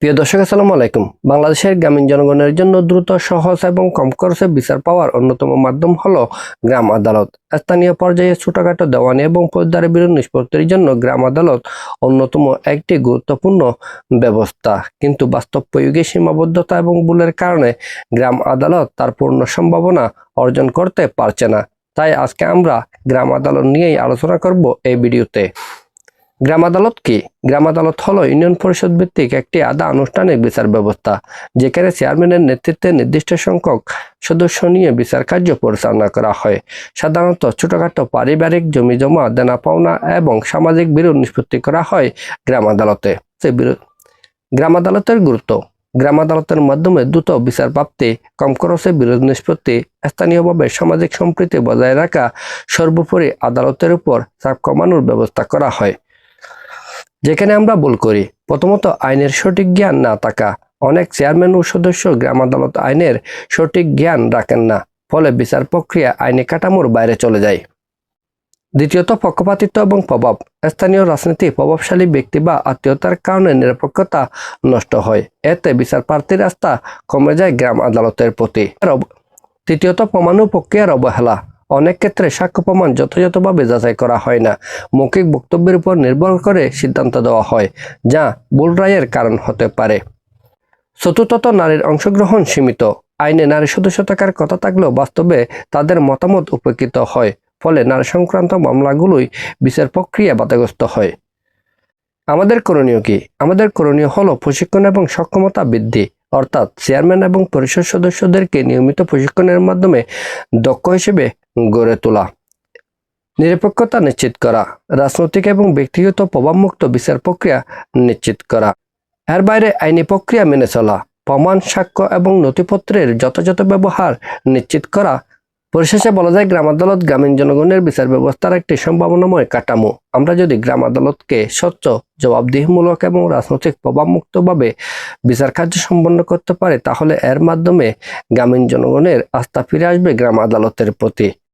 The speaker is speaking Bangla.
প্রিয় দর্শক, আসসালামু আলাইকুম। বাংলাদেশের গ্রামীণ জনগণের জন্য দ্রুত, সহজ এবং কম খরচে বিচার পাওয়ার অন্যতম মাধ্যম হলো গ্রাম আদালত। স্থানীয় পর্যায়ে ছোটখাটো দেওয়ানি এবং ফৌজদারি বিরোধ নিষ্পত্তির জন্য গ্রাম আদালত অন্যতম একটি গুরুত্বপূর্ণ ব্যবস্থা। কিন্তু বাস্তব প্রয়োগে সীমাবদ্ধতা এবং ভুলের কারণে গ্রাম আদালত তার পূর্ণ সম্ভাবনা অর্জন করতে পারছে না। তাই আজকে আমরা গ্রাম আদালত নিয়েই আলোচনা করব এই ভিডিওতে। গ্রাম আদালত কি? গ্রাম আদালত হলো ইউনিয়ন পরিষদ ভিত্তিক একটি আধা আনুষ্ঠানিক বিচার ব্যবস্থা, যেখানে চেয়ারম্যানের নেতৃত্বে নির্দিষ্ট সংখ্যক সদস্য নিয়ে বিচার কার্য পরিচালনা করা হয়। সাধারণত ছোটখাটো পারিবারিক জমি জমা, দেনা পাওনা এবং সামাজিক বিরোধ নিষ্পত্তি করা হয় গ্রাম আদালতে। গ্রাম আদালতের গুরুত্ব: গ্রাম আদালতের মাধ্যমে দ্রুত বিচার প্রাপ্তি, কম খরচে বিরোধ নিষ্পত্তি, স্থানীয়ভাবে সামাজিক সম্প্রীতি বজায় রাখা, সর্বোপরি আদালতের উপর চাপ কমানোর ব্যবস্থা করা হয়। যেখানে আমরা ভুল করি, প্রথমত আইনের সঠিক জ্ঞান না থাকা। অনেক চেয়ারম্যান ও সদস্য গ্রাম আদালত আইনের সঠিক জ্ঞান রাখেন না, ফলে বিচার প্রক্রিয়া আইনি কাঠামোর বাইরে চলে যায়। দ্বিতীয়ত পক্ষপাতিত্ব এবং প্রভাব: স্থানীয় রাজনীতি, প্রভাবশালী ব্যক্তি বা আত্মীয়তার কারণে নিরপেক্ষতা নষ্ট হয়। এতে বিচার প্রার্থীর আস্থা কমে যায় গ্রাম আদালতের প্রতি। তৃতীয়ত প্রমাণ ও প্রক্রিয়ার অবহেলা: অনেক ক্ষেত্রে সাক্ষ্য প্রমাণ যথাযথভাবে যাচাই করা হয় না। মৌখিক বক্তব্যের উপর নির্ভর করে সিদ্ধান্ত দেওয়া হয়, যা ভুল রায়ের কারণ হতে পারে। চতুর্থত নারীর অংশগ্রহণ সীমিত: আইনে নারী সদস্য থাকার কথা থাকলেও বাস্তবে তাদের মতামত উপেক্ষিত হয়, ফলে নারী সংক্রান্ত মামলাগুলোই বিচার প্রক্রিয়া বাধাগ্রস্ত হয়। আমাদের করণীয় কি? আমাদের করণীয় হলো প্রশিক্ষণ এবং সক্ষমতা বৃদ্ধি, অর্থাৎ চেয়ারম্যান এবং পরিষদ সদস্যদেরকে নিয়মিত প্রশিক্ষণের মাধ্যমে দক্ষ হিসেবে গড়ে তোলা। নিরপেক্ষতা নিশ্চিত করা, রাজনৈতিক এবং ব্যক্তিগত প্রভাবমুক্ত বিচার প্রক্রিয়া নিশ্চিত করা। এর বাইরে আইনি প্রক্রিয়া মেনে চলা, প্রমাণ, সাক্ষ্য এবং নথিপত্রের যথাযথ ব্যবহার নিশ্চিত করা। পরিশেষে বলা যায়, গ্রাম আদালত গ্রামীণ জনগণের বিচার ব্যবস্থার একটি সম্ভাবনাময় কাঠামো। আমরা যদি গ্রাম আদালতকে স্বচ্ছ, জবাবদিহিমূলক এবং রাজনৈতিক প্রভাবমুক্তভাবে বিচার কার্য সম্পন্ন করতে পারি, তাহলে এর মাধ্যমে গ্রামীণ জনগণের আস্থা ফিরে আসবে গ্রাম আদালতের প্রতি।